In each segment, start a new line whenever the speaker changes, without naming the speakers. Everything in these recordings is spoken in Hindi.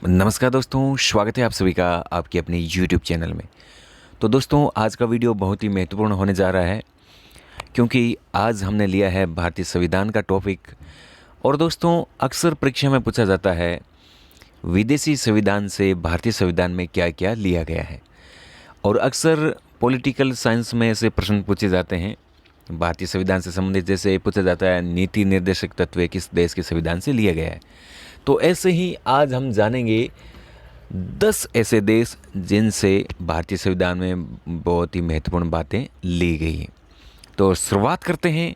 नमस्कार दोस्तों, स्वागत है आप सभी का आपके अपने YouTube चैनल में। तो दोस्तों, आज का वीडियो बहुत ही महत्वपूर्ण होने जा रहा है क्योंकि आज हमने लिया है भारतीय संविधान का टॉपिक। और दोस्तों, अक्सर परीक्षा में पूछा जाता है विदेशी संविधान से भारतीय संविधान में क्या क्या लिया गया है। और अक्सर पॉलिटिकल साइंस में ऐसे प्रश्न पूछे जाते हैं भारतीय संविधान से संबंधित, जैसे पूछा जाता है नीति निर्देशक तत्व किस देश के संविधान से लिया गया है। तो ऐसे ही आज हम जानेंगे 10 ऐसे देश जिनसे भारतीय संविधान में बहुत ही महत्वपूर्ण बातें ली गई हैं। तो शुरुआत करते हैं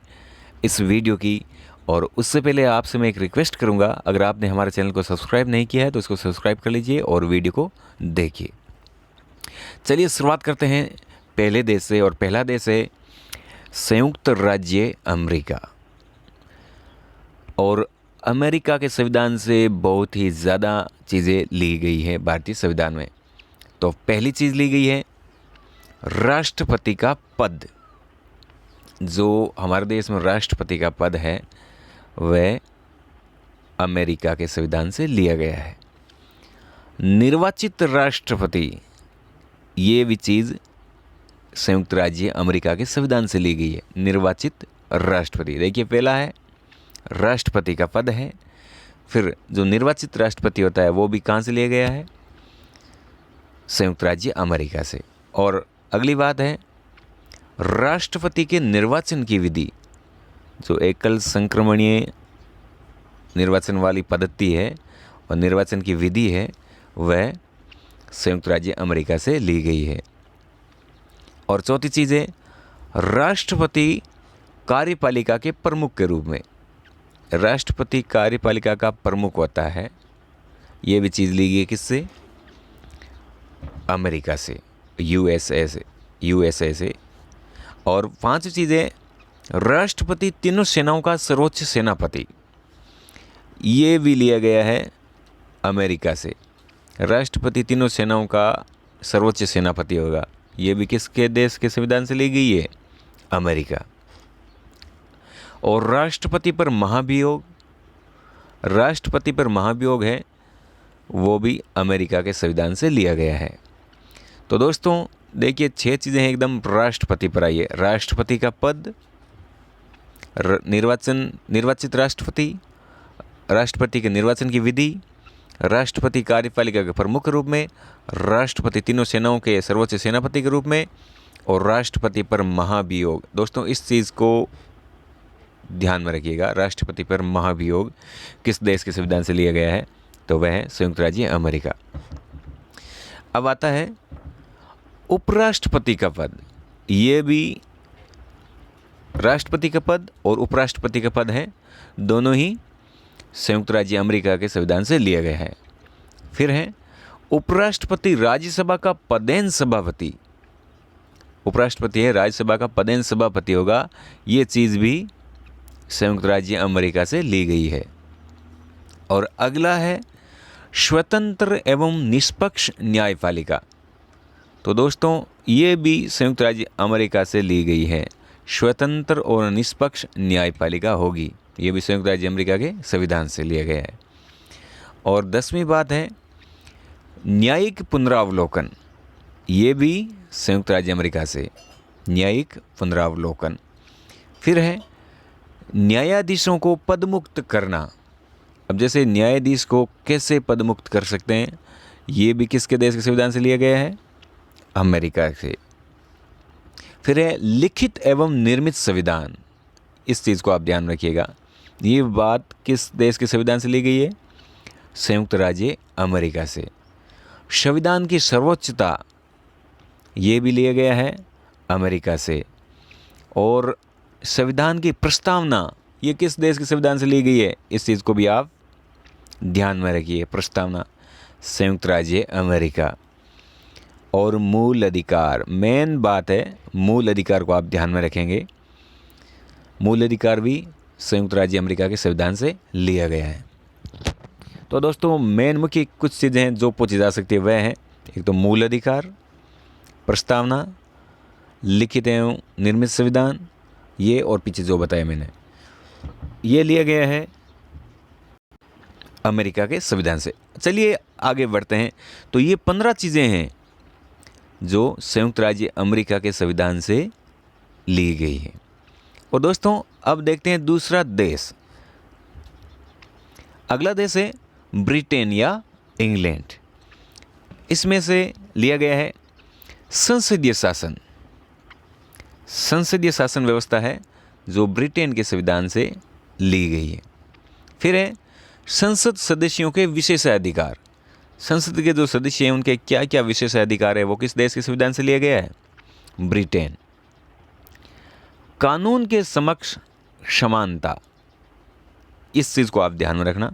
इस वीडियो की। और उससे पहले आपसे मैं एक रिक्वेस्ट करूंगा, अगर आपने हमारे चैनल को सब्सक्राइब नहीं किया है तो इसको सब्सक्राइब कर लीजिए और वीडियो को देखिए। चलिए शुरुआत करते हैं पहले देश से, और पहला देश है संयुक्त राज्य अमेरिका। और अमेरिका के संविधान से बहुत ही ज़्यादा चीज़ें ली गई है भारतीय संविधान में। तो पहली चीज़ ली गई है राष्ट्रपति का पद। जो हमारे देश में राष्ट्रपति का पद है वह अमेरिका के संविधान से लिया गया है। निर्वाचित राष्ट्रपति, ये भी चीज़ संयुक्त राज्य अमेरिका के संविधान से ली गई है। निर्वाचित राष्ट्रपति, देखिए पहला है राष्ट्रपति का पद है, फिर जो निर्वाचित राष्ट्रपति होता है वो भी कहाँ से लिया गया है? संयुक्त राज्य अमेरिका से। और अगली बात है राष्ट्रपति के निर्वाचन की विधि। जो एकल संक्रमणीय निर्वाचन वाली पद्धति है और निर्वाचन की विधि है वह संयुक्त राज्य अमेरिका से ली गई है। और चौथी चीज़ है राष्ट्रपति कार्यपालिका के प्रमुख के रूप में। राष्ट्रपति कार्यपालिका का प्रमुख होता है, ये भी चीज़ ली गई किससे? अमेरिका से, यूएसए से। और पांचवी चीज़ है राष्ट्रपति तीनों सेनाओं का सर्वोच्च सेनापति, ये भी लिया गया है अमेरिका से। राष्ट्रपति तीनों सेनाओं का सर्वोच्च सेनापति होगा, ये भी किसके देश के संविधान से ली गई है? अमेरिका। और राष्ट्रपति पर महाभियोग है, वो भी अमेरिका के संविधान से लिया गया है। तो दोस्तों देखिए 6 चीज़ें हैं एकदम राष्ट्रपति पर। आइए, राष्ट्रपति का पद, निर्वाचित राष्ट्रपति, राष्ट्रपति के निर्वाचन की विधि, राष्ट्रपति कार्यपालिका के प्रमुख के रूप में, राष्ट्रपति तीनों सेनाओं के सर्वोच्च सेनापति के रूप में, और राष्ट्रपति पर महाभियोग। दोस्तों इस चीज़ को ध्यान में रखिएगा, राष्ट्रपति पर महाभियोग किस देश के संविधान से लिया गया है? तो वह है संयुक्त राज्य अमेरिका। अब आता है उपराष्ट्रपति का पद। ये भी राष्ट्रपति का पद और उपराष्ट्रपति का पद है, दोनों ही संयुक्त राज्य अमेरिका के संविधान से लिया गया है। फिर है उपराष्ट्रपति राज्यसभा का पदेन सभापति। उपराष्ट्रपति है, राज्यसभा का पदेन सभापति होगा, ये चीज़ भी संयुक्त राज्य अमेरिका से ली गई है। और अगला है स्वतंत्र एवं निष्पक्ष न्यायपालिका। तो दोस्तों ये भी संयुक्त राज्य अमेरिका से ली गई है। स्वतंत्र और निष्पक्ष न्यायपालिका होगी, ये भी संयुक्त राज्य अमेरिका के संविधान से लिया गया है। और 10वीं बात है न्यायिक पुनरावलोकन। ये भी संयुक्त राज्य अमेरिका से, न्यायिक पुनरावलोकन। फिर है न्यायाधीशों को पदमुक्त करना। अब जैसे न्यायाधीश को कैसे पदमुक्त कर सकते हैं, ये भी किसके देश के संविधान से लिया गया है? अमेरिका से। फिर है लिखित एवं निर्मित संविधान। इस चीज़ को आप ध्यान रखिएगा, ये बात किस देश के संविधान से ली गई है? संयुक्त राज्य अमेरिका से। संविधान की सर्वोच्चता, ये भी लिया गया है अमेरिका से। और संविधान की प्रस्तावना, ये किस देश के संविधान से ली गई है? इस चीज़ को भी आप ध्यान में रखिए, प्रस्तावना संयुक्त राज्य अमेरिका। और मूल अधिकार, मेन बात है मूल अधिकार को आप ध्यान में रखेंगे। मूल अधिकार भी संयुक्त राज्य अमेरिका के संविधान से लिया गया है। तो दोस्तों मेन मुख्य कुछ चीज़ें हैं जो पूछी जा सकती है, वह है एक तो मूल अधिकार, प्रस्तावना, लिखित एवं निर्मित संविधान, ये और पीछे जो बताया मैंने, ये लिया गया है अमेरिका के संविधान से। चलिए आगे बढ़ते हैं तो ये 15 चीज़ें हैं जो संयुक्त राज्य अमेरिका के संविधान से ली गई है। और दोस्तों अब देखते हैं दूसरा देश। अगला देश है ब्रिटेन या इंग्लैंड। इसमें से लिया गया है संसदीय शासन। संसदीय शासन व्यवस्था है जो ब्रिटेन के संविधान से ली गई है। फिर है संसद सदस्यों के विशेषाधिकार। संसद के जो सदस्य हैं उनके क्या क्या विशेषाधिकार है वो किस देश के संविधान से लिया गया है? ब्रिटेन। कानून के समक्ष समानता, इस चीज़ को आप ध्यान में रखना।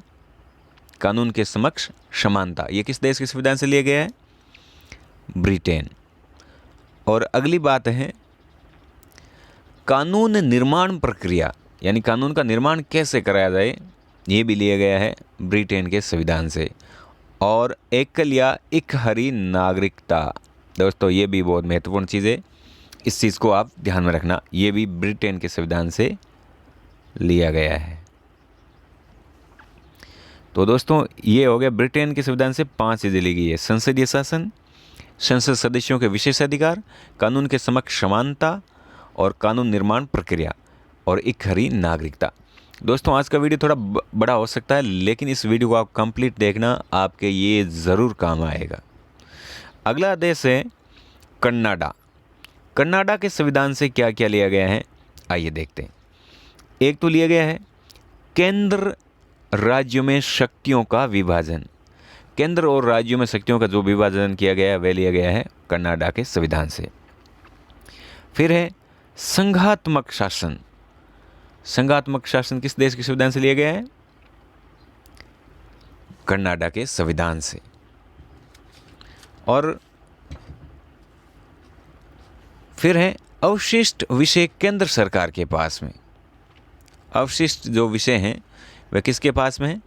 कानून के समक्ष समानता ये किस देश के संविधान से लिया गया है? ब्रिटेन। और अगली बात है कानून निर्माण प्रक्रिया, यानी कानून का निर्माण कैसे कराया जाए, ये भी लिया गया है ब्रिटेन के संविधान से। और एकल या इकहरी नागरिकता, दोस्तों ये भी बहुत महत्वपूर्ण चीज़ है, इस चीज़ को आप ध्यान में रखना, ये भी ब्रिटेन के संविधान से लिया गया है। तो दोस्तों ये हो गया ब्रिटेन के संविधान से 5 चीज़ें ली गई है: संसदीय शासन, संसद सदस्यों के विशेषाधिकार, कानून के समक्ष समानता और कानून निर्माण प्रक्रिया और इकहरी नागरिकता। दोस्तों आज का वीडियो थोड़ा बड़ा हो सकता है, लेकिन इस वीडियो को आप कंप्लीट देखना, आपके ये ज़रूर काम आएगा। अगला देश है कनाडा। कनाडा के संविधान से क्या क्या लिया गया है, आइए देखते हैं। एक तो लिया गया है केंद्र राज्यों में शक्तियों का विभाजन। केंद्र और राज्यों में शक्तियों का जो विभाजन किया गया है वह लिया गया है कनाडा के संविधान से। फिर है संघात्मक शासन। संघात्मक शासन किस देश के संविधान से लिया गया है? कनाडा के संविधान से। और फिर है अवशिष्ट विषय केंद्र सरकार के पास में। अवशिष्ट जो विषय हैं वह किसके पास में है?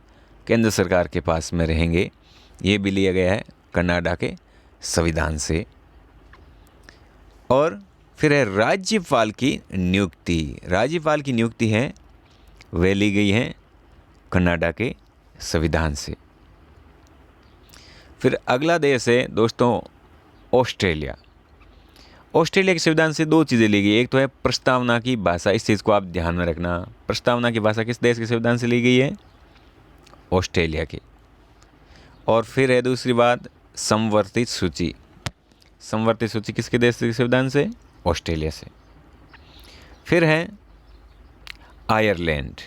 केंद्र सरकार के पास में रहेंगे। ये भी लिया गया है कनाडा के संविधान से। और फिर है राज्यपाल की नियुक्ति। राज्यपाल की नियुक्ति है वह ली गई है कनाडा के संविधान से। फिर अगला देश है दोस्तों ऑस्ट्रेलिया। ऑस्ट्रेलिया के संविधान से 2 चीज़ें ली गई। एक तो है प्रस्तावना की भाषा, इस चीज़ को आप ध्यान में रखना। प्रस्तावना की भाषा किस देश के संविधान से ली गई है? ऑस्ट्रेलिया के। और फिर है दूसरी बात संवर्धित सूची। संवर्धित सूची किसके देश के संविधान से? ऑस्ट्रेलिया से। फिर है आयरलैंड।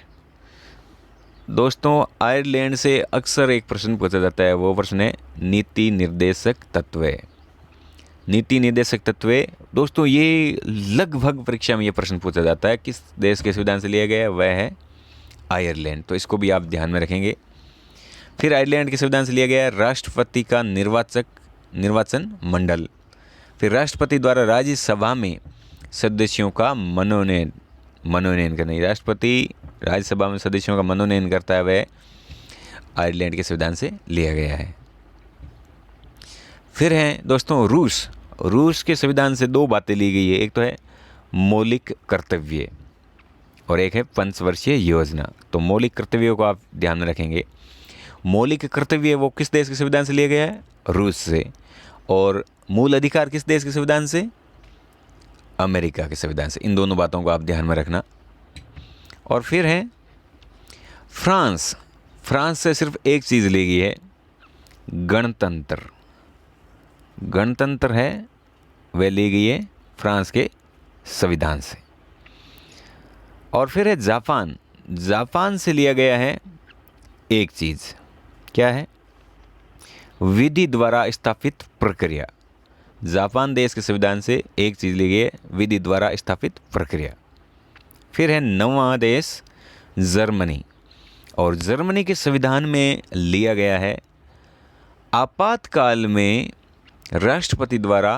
दोस्तों आयरलैंड से अक्सर एक प्रश्न पूछा जाता है, वो प्रश्न है नीति निर्देशक तत्व। नीति निर्देशक तत्व दोस्तों ये लगभग परीक्षा में ये प्रश्न पूछा जाता है, किस देश के संविधान से लिया गया है? वह है आयरलैंड। तो इसको भी आप ध्यान में रखेंगे। फिर आयरलैंड के संविधान से लिया गया है राष्ट्रपति का निर्वाचन मंडल। फिर राष्ट्रपति द्वारा राज्यसभा में सदस्यों का मनोनयन करना। राष्ट्रपति राज्यसभा में सदस्यों का मनोनयन करता है, वह आयरलैंड के संविधान से लिया गया है। फिर है दोस्तों रूस। रूस के संविधान से 2 बातें ली गई है। एक तो है मौलिक कर्तव्य और एक है पंचवर्षीय योजना। तो मौलिक कर्तव्यों को आप ध्यान में रखेंगे। मौलिक कर्तव्य वो किस देश के संविधान से लिया गया है? रूस से। और मूल अधिकार किस देश के संविधान से? अमेरिका के संविधान से। इन दोनों बातों को आप ध्यान में रखना। और फिर है फ्रांस। फ्रांस से सिर्फ एक चीज़ ली गई है, गणतंत्र। गणतंत्र है वह ली गई है फ्रांस के संविधान से। और फिर है जापान। जापान से लिया गया है एक चीज़, क्या है? विधि द्वारा स्थापित प्रक्रिया। जापान देश के संविधान से एक चीज़ ली गई है, विधि द्वारा स्थापित प्रक्रिया। फिर है 9वां देश जर्मनी। और जर्मनी के संविधान में लिया गया है आपातकाल में राष्ट्रपति द्वारा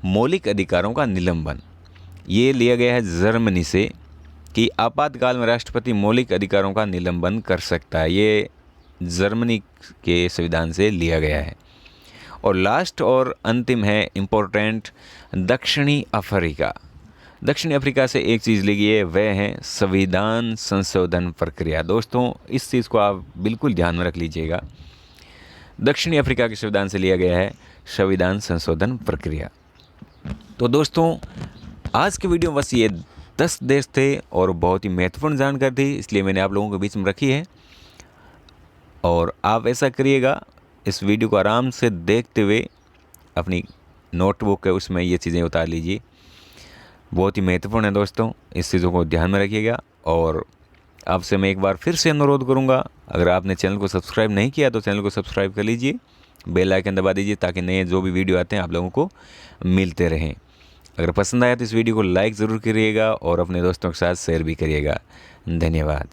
मौलिक अधिकारों का निलंबन। ये लिया गया है जर्मनी से कि आपातकाल में राष्ट्रपति मौलिक अधिकारों का निलंबन कर सकता है। ये जर्मनी के संविधान से लिया गया है। और लास्ट और अंतिम है इम्पोर्टेंट दक्षिणी अफ्रीका। दक्षिणी अफ्रीका से एक चीज़ ली गई है, वह है संविधान संशोधन प्रक्रिया। दोस्तों इस चीज़ को आप बिल्कुल ध्यान में रख लीजिएगा। दक्षिणी अफ्रीका के संविधान से लिया गया है संविधान संशोधन प्रक्रिया। तो दोस्तों, आज के वीडियो में बस ये 10 देश थे और बहुत ही महत्वपूर्ण जानकारी थी, इसलिए मैंने आप लोगों के बीच में रखी है। और आप ऐसा करिएगा, इस वीडियो को आराम से देखते हुए अपनी नोटबुक है उसमें ये चीज़ें उतार लीजिए, बहुत ही महत्वपूर्ण है दोस्तों, इस चीज़ों को ध्यान में रखिएगा। और आपसे मैं एक बार फिर से अनुरोध करूंगा, अगर आपने चैनल को सब्सक्राइब नहीं किया तो चैनल को सब्सक्राइब कर लीजिए, बेल आइकन दबा दीजिए ताकि नए जो भी वीडियो आते हैं आप लोगों को मिलते रहें। अगर पसंद आया तो इस वीडियो को लाइक ज़रूर करिएगा और अपने दोस्तों के साथ शेयर भी करिएगा। धन्यवाद।